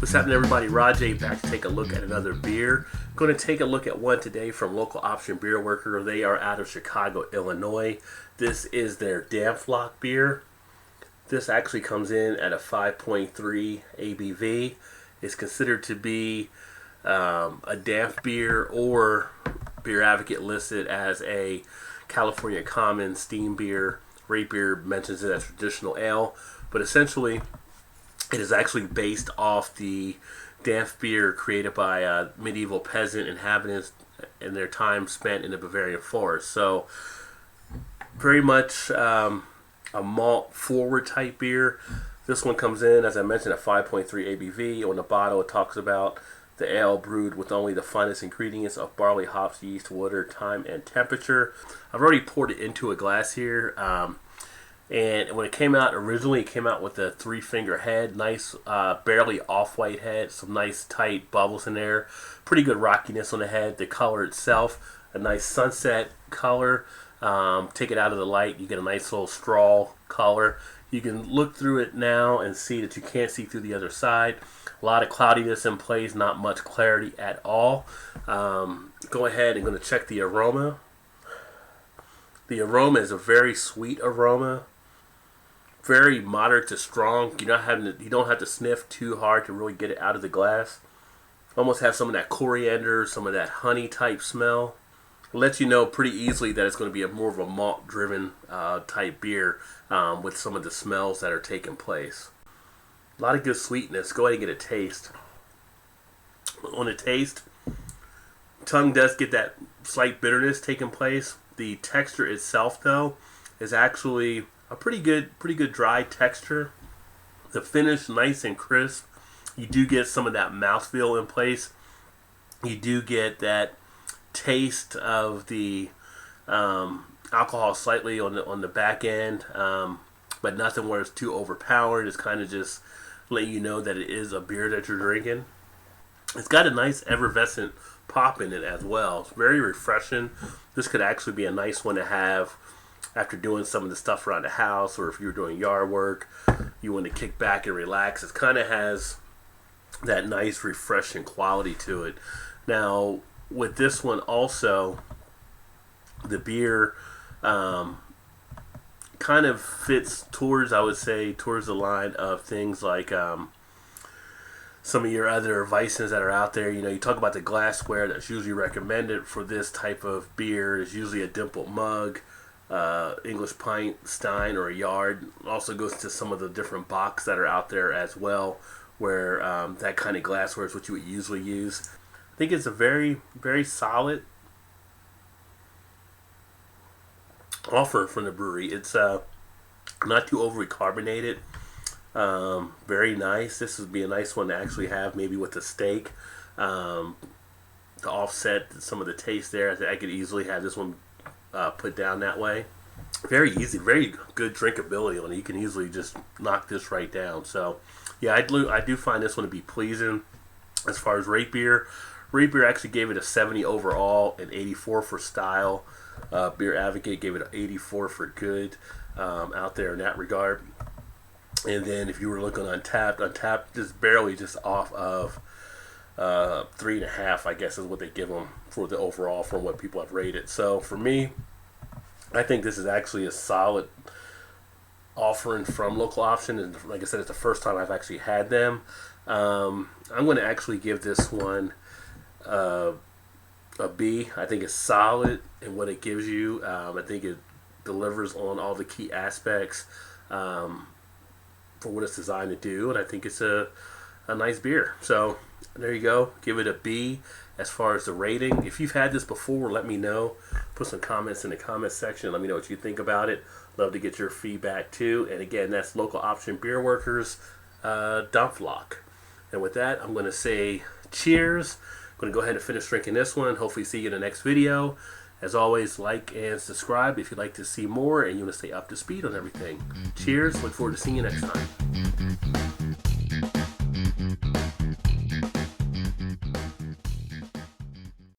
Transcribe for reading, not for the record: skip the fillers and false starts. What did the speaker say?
What's happening, everybody? Rod J back to take a look at another beer. Going to take a look at one today from local option Bierwerker. They are out of Chicago, Illinois. This is their Dampf beer. This actually comes in at a 5.3 ABV. It's considered to be a Dampf beer, or Beer Advocate listed as a California Common steam beer. Rate Beer mentions it as traditional ale, but essentially it is actually based off the Dampf beer created by medieval peasant inhabitants in their time spent in the Bavarian forest. So very much a malt forward type beer. This one comes in, as I mentioned, at 5.3 ABV. On the bottle it talks about the ale brewed with only the finest ingredients of barley, hops, yeast, water, time, and temperature. I've already poured it into a glass here. And when it came out, originally it came out with a 3-finger head, nice, barely off-white head, some nice tight bubbles in there, pretty good rockiness on the head. The color itself, a nice sunset color. Take it out of the light, you get a nice little straw color. You can look through it now and see that you can't see through the other side. A lot of cloudiness in place, not much clarity at all. Go ahead and going to check the aroma. The aroma is a very sweet aroma. Very moderate to strong. You don't have to sniff too hard to really get it out of the glass. Almost have some of that coriander, some of that honey type smell. It lets you know pretty easily that it's going to be more of a malt driven type beer with some of the smells that are taking place. A lot of good sweetness. Go ahead and get a taste. On a taste, tongue does get that slight bitterness taking place. The texture itself, though, is actually a pretty good dry texture. The finish, nice and crisp. You do get some of that mouthfeel in place. You do get that taste of the alcohol slightly on the back end, but nothing where it's too overpowered. It's kind of just letting you know that it is a beer that you're drinking. It's got a nice effervescent pop in it as well. It's very refreshing. This could actually be a nice one to have after doing some of the stuff around the house, or if you're doing yard work, you want to kick back and relax. It kind of has that nice refreshing quality to it. Now with this one also, the beer kind of fits towards, I would say, towards the line of things like some of your other Weissens that are out there. You know, you talk about the glassware that's usually recommended for this type of beer. Is usually a dimpled mug, English pint, stein, or a yard. Also goes to some of the different bocks that are out there as well, where that kind of glassware is what you would usually use. I think it's a very, very solid offer from the brewery. It's not too overly carbonated. Very nice. This would be a nice one to actually have maybe with a steak to offset some of the taste there. I could easily have this one put down that way. Very easy, very good drinkability on it. You can easily just knock this right down. So yeah, I do find this one to be pleasing. As far as Rate Beer actually gave it a 70 overall and 84 for style. Beer Advocate gave it an 84 for good out there in that regard. And then if you were looking on Untapped just barely just off of 3.5, I guess is what they give them for the overall from what people have rated. So for me, I think this is actually a solid offering from local option, and like I said, it's the first time I've actually had them. I'm going to actually give this one a B. I think it's solid in what it gives you. I think it delivers on all the key aspects for what it's designed to do, and I think it's a nice beer. So there you go. Give it a B as far as the rating. If you've had this before, let me know. Put some comments in the comment section. Let me know what you think about it. Love to get your feedback too. And again, that's local option Bierwerkers Dampf. And with that, I'm going to say cheers. I'm going to go ahead and finish drinking this one. Hopefully see you in the next video. As always, like and subscribe if you'd like to see more and you want to stay up to speed on everything. Cheers. Look forward to seeing you next time.